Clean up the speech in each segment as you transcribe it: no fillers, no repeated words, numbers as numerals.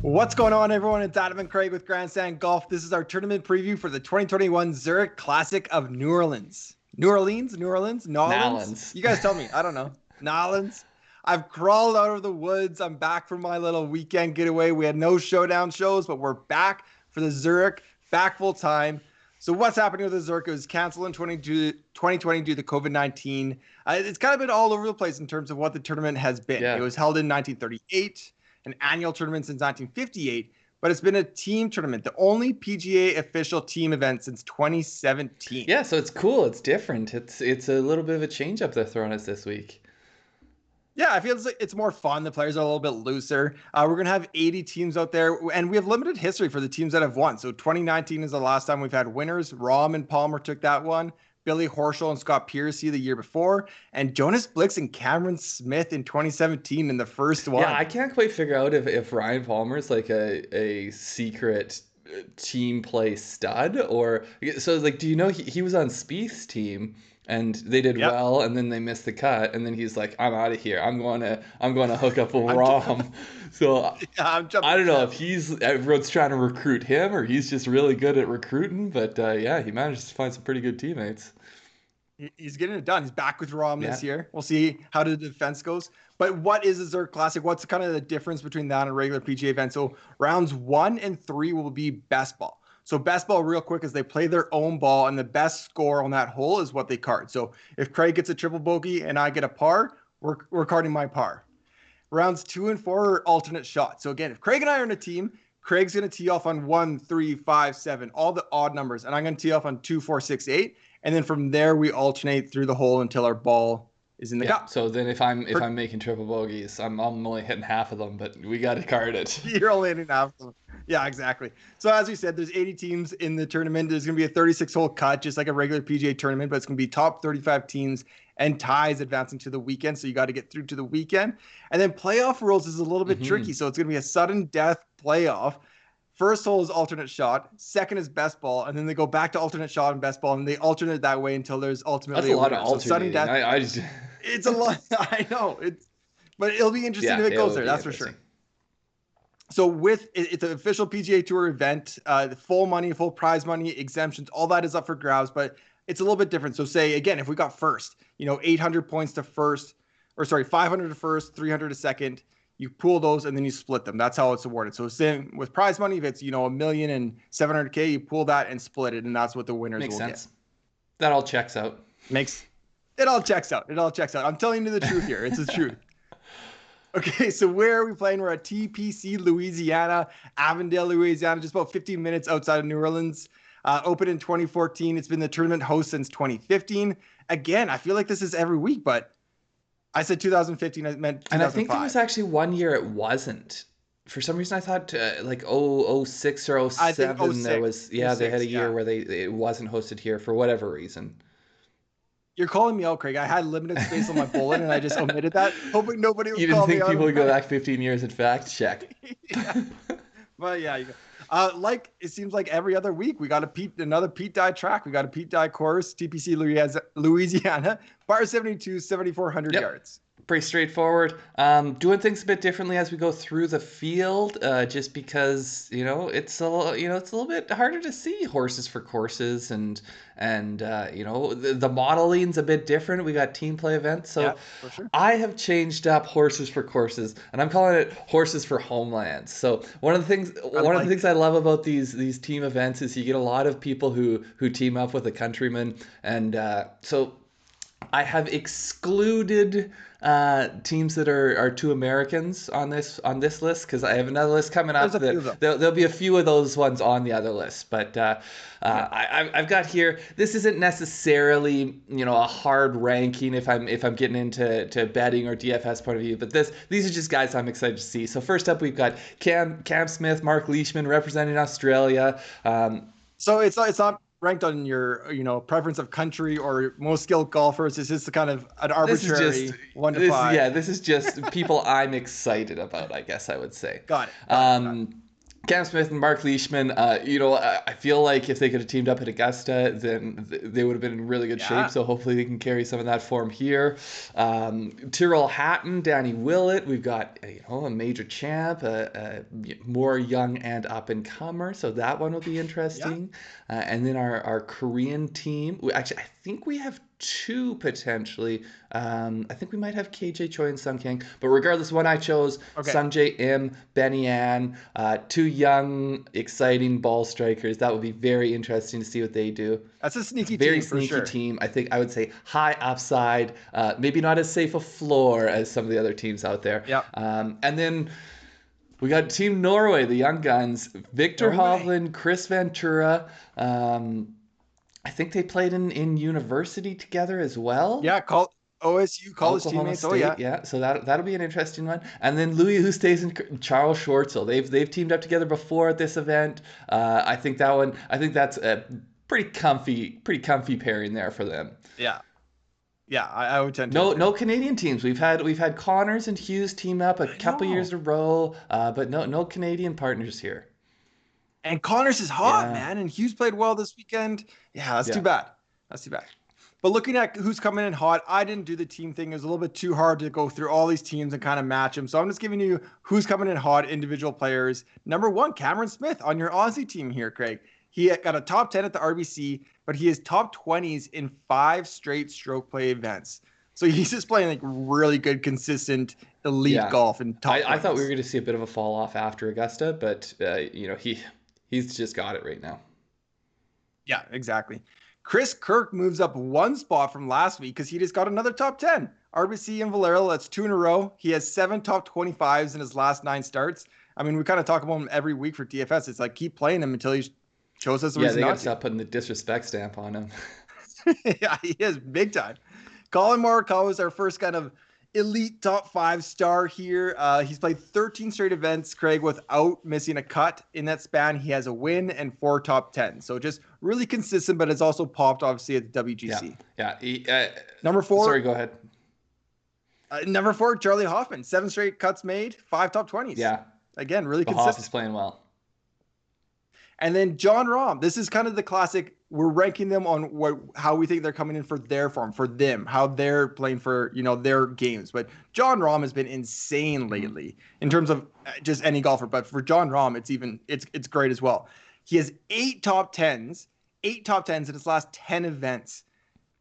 What's going on, everyone? It's Adam and Craig with Grandstand Golf. This is our tournament preview for the 2021 Zurich Classic of New Orleans. New Orleans? Nolans. You guys tell me. I don't know. Nolans. I've crawled out of the woods. I'm back from my little weekend getaway. We had no showdown shows, but we're back for the Zurich, back full time. So what's happening with the Zurich? It was canceled in 2020 due to COVID-19. It's kind of been all over the place in terms of what the tournament has been. Yeah. It was held in 1938. An annual tournament since 1958, but it's been a team tournament, the only PGA official team event since 2017. Yeah, so it's cool. It's different. It's a little bit of a change up they're throwing us this week. Yeah, I feel like it's more fun. The players are a little bit looser. We're going to have 80 teams out there, and we have limited history for the teams that have won. So 2019 is the last time we've had winners. Rahm and Palmer took that one. Billy Horschel and Scott Piercy the year before, and Jonas Blix and Cameron Smith in 2017 in the first one. Yeah, I can't quite figure out if Ryan Palmer's like a secret team play stud or so. Like, do you know he was on Spieth's team and they did well, and then they missed the cut, and then he's like, "I'm out of here. I'm going to hook up with Rahm." So yeah, I don't know if everyone's trying to recruit him or he's just really good at recruiting, but yeah, he managed to find some pretty good teammates. He's getting it done. He's back with Rahm this year. We'll see how the defense goes. But what is the Zurich Classic? What's kind of the difference between that and a regular PGA event? So rounds 1 and 3 will be best ball. So best ball, real quick, is they play their own ball, and the best score on that hole is what they card. So if Craig gets a triple bogey and I get a par, we're carding my par. Rounds 2 and 4 are alternate shots. So again, if Craig and I are in a team, Craig's going to tee off on 1, 3, 5, 7, all the odd numbers, and I'm going to tee off on 2, 4, 6, 8. And then from there, we alternate through the hole until our ball is in the cup. So then if I'm making triple bogeys, I'm only hitting half of them, but we got to card it. You're only hitting half of them. Yeah, exactly. So as we said, there's 80 teams in the tournament. There's going to be a 36-hole cut, just like a regular PGA tournament, but it's going to be top 35 teams and ties advancing to the weekend. So you got to get through to the weekend. And then playoff rules is a little bit tricky. So it's going to be a sudden death playoff. First hole is alternate shot. Second is best ball, and then they go back to alternate shot and best ball, and they alternate that way until there's ultimately a lot of alternating. So sudden death. It's a lot. I know but it'll be interesting if it goes there. That's for sure. So it's an official PGA Tour event. The full money, full prize money, exemptions, all that is up for grabs, but it's a little bit different. So say again, if we got first, 800 points to first, 500 to first, 300 to second. You pool those and then you split them. That's how it's awarded. So same with prize money. If it's $1,700,000, you pool that and split it, and that's what the winners will get. That all checks out. It all checks out. I'm telling you the truth here. It's the truth. Okay, so where are we playing? We're at TPC Louisiana, Avondale, Louisiana, just about 15 minutes outside of New Orleans. Opened in 2014. It's been the tournament host since 2015. Again, I feel like this is every week, but I said 2015. I meant 2005. And I think there was actually 1 year it wasn't. For some reason, I thought 06 or 07 there was. Yeah, they had a year where it wasn't hosted here for whatever reason. You're calling me out, Craig. I had limited space on my bullet, and I just omitted that, hoping nobody would call me out. You didn't think people would go back 15 years and fact check. Yeah. But yeah, it seems like every other week we got another Pete Dye track. We got a Pete Dye course, TPC Louisiana, par 72, 7,400 yards. Pretty straightforward. Doing things a bit differently as we go through the field, just because it's a little bit harder to see horses for courses, and the modeling's a bit different. We got team play events, so for sure. I have changed up horses for courses, and I'm calling it horses for homelands. So one of the things I love about these team events is you get a lot of people who team up with a countryman, and so I have excluded teams that are two Americans on this list, because I have another list coming up. There'll be a few of those ones on the other list, but I've got here. This isn't necessarily a hard ranking if I'm getting into betting or DFS point of view, but these are just guys I'm excited to see. So first up, we've got Cam Smith, Mark Leishman representing Australia. So it's not ranked on your preference of country or most skilled golfers. It's just kind of an arbitrary 1 to 5. Yeah, this is just people I'm excited about, I guess I would say. Got it. Cam Smith and Mark Leishman, I feel like if they could have teamed up at Augusta, then they would have been in really good shape. So hopefully they can carry some of that form here. Tyrrell Hatton, Danny Willett. We've got a major champ, more young and up and comer. So that one will be interesting. And then our Korean team. Actually, I think we have two potentially. I think we might have KJ Choi and Sung Kang. But regardless, one I chose, Sungjae Im, Benny An, two young, exciting ball strikers. That would be very interesting to see what they do. That's a sneaky very team, sneaky for sure. team. I think I would say high upside, maybe not as safe a floor as some of the other teams out there. Yeah. And then we got Team Norway, the young guns, Victor Hovland, Chris Ventura. I think they played in university together as well. Yeah, OSU college teammates. State, yeah. So that'll be an interesting one. And then Louis Oosthuizen and Charles Schwartzel. They've teamed up together before at this event. I think that's a pretty comfy pairing there for them. Yeah. Yeah, I would tend to. No Canadian teams. We've had Connors and Hughes team up a couple years in a row, but no Canadian partners here. And Connors is hot, man. And Hughes played well this weekend. Yeah, that's too bad. But looking at who's coming in hot, I didn't do the team thing. It was a little bit too hard to go through all these teams and kind of match them. So I'm just giving you who's coming in hot, individual players. Number 1, Cameron Smith on your Aussie team here, Craig. He got a top 10 at the RBC, but he is top 20s in 5 straight stroke play events. So he's just playing like really good, consistent, elite golf. And I thought we were going to see a bit of a fall off after Augusta, but he's just got it right now. Yeah, exactly. Chris Kirk moves up 1 spot from last week because he just got another top 10. RBC and Valero, that's 2 in a row. He has 7 top 25s in his last 9 starts. I mean, we kind of talk about him every week for DFS. It's like, keep playing him until he shows us the reason they not got to to. stop putting the disrespect stamp on him. Yeah, he is big time. Colin Morikawa is our first kind of elite top 5 star here. He's played 13 straight events, Craig, without missing a cut. In that span, he has a win and 4 top 10. So just really consistent, but it's also popped, obviously, at the WGC. Yeah. Number 4. Sorry, go ahead. Number 4, Charlie Hoffman. 7 straight cuts made, 5 top 20s. Yeah. Again, really Hoff consistent. is playing well. And then Jon Rahm. This is kind of the classic. We're ranking them on how we think they're coming in for their form, for them, how they're playing for their games. But Jon Rahm has been insane lately in terms of just any golfer. But for Jon Rahm, it's great as well. He has 8 top 10s in his last 10 events.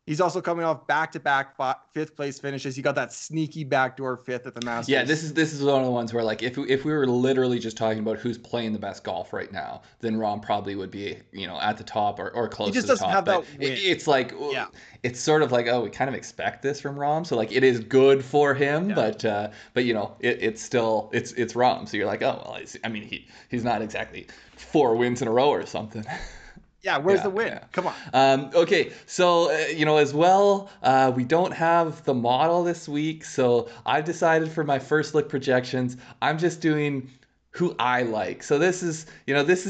He's also coming off back-to-back 5th place finishes. He got that sneaky backdoor 5th at the Masters. Yeah, this is one of the ones where, like, if we were literally just talking about who's playing the best golf right now, then Rahm probably would be at the top or close to the top. He just doesn't have that win. It's like it's sort of like, we kind of expect this from Rahm, so like it is good for him, but it's still it's Rahm, so you're like, he's not exactly 4 wins in a row or something. Yeah, where's the win? Yeah. Come on. Okay, so, as well, we don't have the model this week, so I've decided for my first look projections, I'm just doing who I like. So this is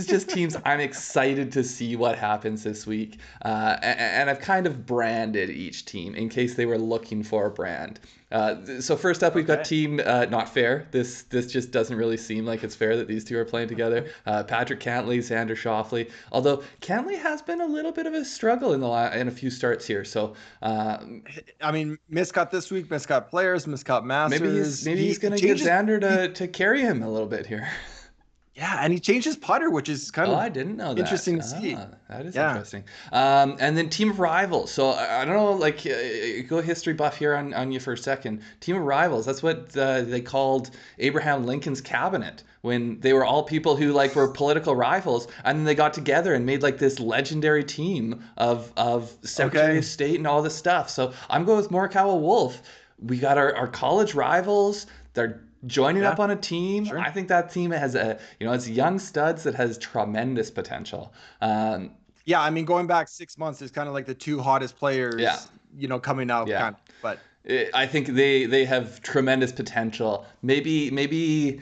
just teams I'm excited to see what happens this week. And I've kind of branded each team in case they were looking for a brand. So first up, we've got team not fair. This just doesn't really seem like it's fair that these two are playing together. Patrick Cantlay, Xander Schauffele. Although Cantlay has been a little bit of a struggle in a few starts here. So miscut this week, miscut players, miscut Masters. Maybe he's going to get Xander to carry him a little bit here. Yeah, and he changed his putter, which is kind of I didn't know that. Interesting to see. That is interesting. And then Team of Rivals. So I don't know, go history buff here on you for a second. Team of Rivals, that's what they called Abraham Lincoln's cabinet when they were all people who were political rivals, and then they got together and made this legendary team of Secretary of State and all this stuff. So I'm going with Morikawa Wolf. We got our college rivals. They're joining up on a team. Sure. I think that team has it's young studs that has tremendous potential. Going back 6 months is kind of like the 2 hottest players, coming out. Yeah. But I think they have tremendous potential. Maybe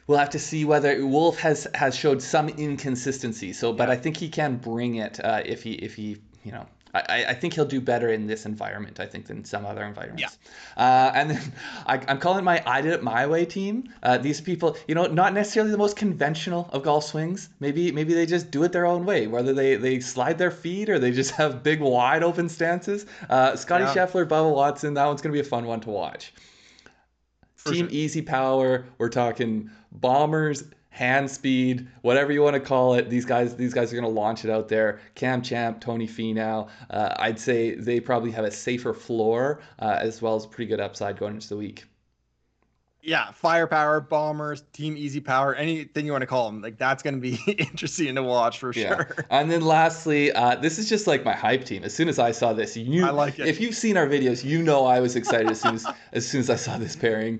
we'll have to see whether Wolf has showed some inconsistency. But I think he can bring it if he I think he'll do better in this environment, I think, than some other Yeah. environments. And then I'm calling my I Did It My Way team. These people, not necessarily the most conventional of golf swings. Maybe they just do it their own way, whether they slide their feet or they just have big, wide open stances. Scotty Yeah, Scheffler, Bubba Watson, that one's going to be a fun one to watch. for Team sure. Easy Power, we're talking bombers, hand speed, whatever you want to call it. These guys are going to launch it out there. Cam Champ, Tony Finau. I'd say they probably have a safer floor as well as a pretty good upside going into the week. Yeah, firepower, bombers, team easy power, anything you want to call them. Like that's going to be interesting to watch for Yeah. sure. And then lastly, this is just like my hype team. As soon as I saw this, I like it. if you've seen our videos, I was excited as soon as I saw this pairing.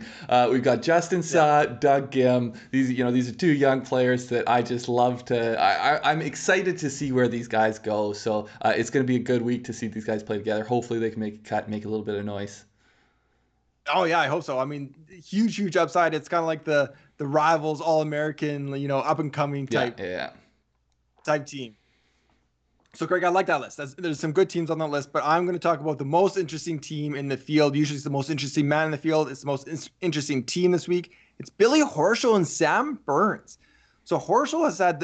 We've got Justin Suh, Doug Gim. These are two young players that I just love to. I'm excited to see where these guys go. So it's going to be a good week to see these guys play together. Hopefully they can make a cut, make a little bit of noise. Oh yeah, I hope so. I mean, huge upside. It's kind of like the rivals all American, up and coming type team. So Greg, I like that list. There's some good teams on that list, but I'm going to talk about the most interesting team in the field. Usually it's the most interesting man in the field. It's the most interesting team this week. It's Billy Horschel and Sam Burns. So Horschel has had,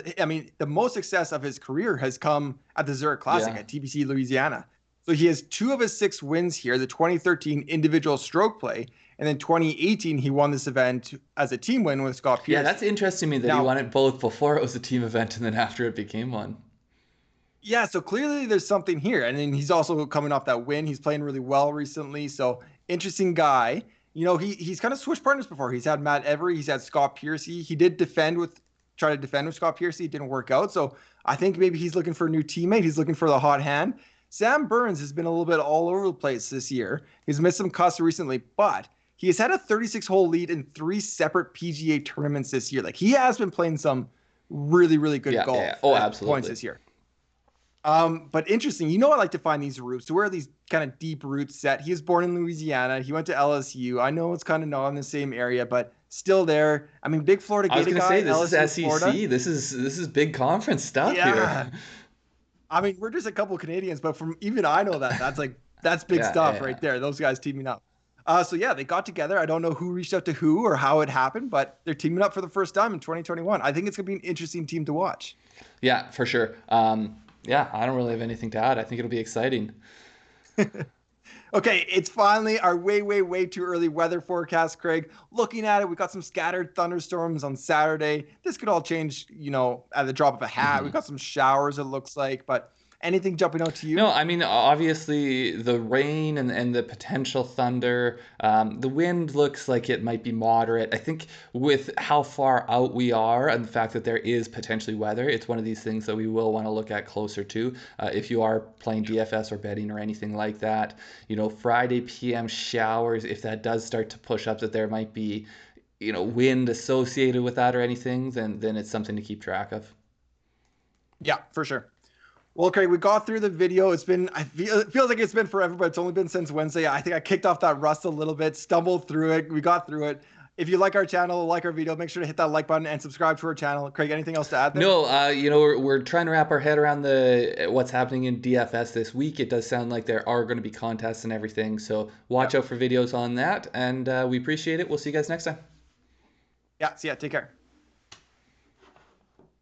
the most success of his career has come at the Zurich Classic at TPC Louisiana. So he has 2 of his 6 wins here, the 2013 individual stroke play, and then 2018 he won this event as a team win with Scott Piercy. Yeah, that's interesting to me that he won it both before it was a team event and then after it became one. Yeah, so clearly there's something here. And then he's also coming off that win. He's playing really well recently. So interesting guy. He's kind of switched partners before. He's had Matt Every, he's had Scott Piercy. He did try to defend with Scott Piercy. It didn't work out. So I think maybe he's looking for a new teammate. He's looking for the hot hand. Sam Burns has been a little bit all over the place this year. He's missed some cuts recently, but he has had a 36-hole lead in 3 separate PGA tournaments this year. Like he has been playing some really, really good golf. Yeah. Oh, absolutely. Points this year. But interesting, I like to find these roots. So where are these kind of deep roots set? He was born in Louisiana. He went to LSU. I know it's kind of not in the same area, but still there. I mean, big Florida Gator guy. I was going to say, this LSU, is SEC. Florida. This is big conference stuff here. I mean, we're just a couple of Canadians, but from even I know that's big stuff right there. Those guys teaming up. So yeah, they got together. I don't know who reached out to who or how it happened, but they're teaming up for the first time in 2021. I think it's going to be an interesting team to watch. Yeah, for sure. Yeah, I don't really have anything to add. I think it'll be exciting. Okay, it's finally our way too early weather forecast, Craig. Looking at it, we got some scattered thunderstorms on Saturday. This could all change, at the drop of a hat. Mm-hmm. We got some showers, it looks like, but anything jumping out to you? No, I mean, obviously the rain and the potential thunder, the wind looks like it might be moderate. I think with how far out we are and the fact that there is potentially weather, it's one of these things that we will want to look at closer to. If you are playing DFS or betting or anything like that, Friday PM showers, if that does start to push up that there might be, wind associated with that or anything, then it's something to keep track of. Yeah, for sure. Well, Craig, we got through the video. It feels like it's been forever, but it's only been since Wednesday. I think I kicked off that rust a little bit, stumbled through it. We got through it. If you like our channel, like our video, make sure to hit that like button and subscribe to our channel. Craig, anything else to add there? No, we're trying to wrap our head around what's happening in DFS this week. It does sound like there are going to be contests and everything, so watch out for videos on that, and we appreciate it. We'll see you guys next time. Yeah, see ya. Take care.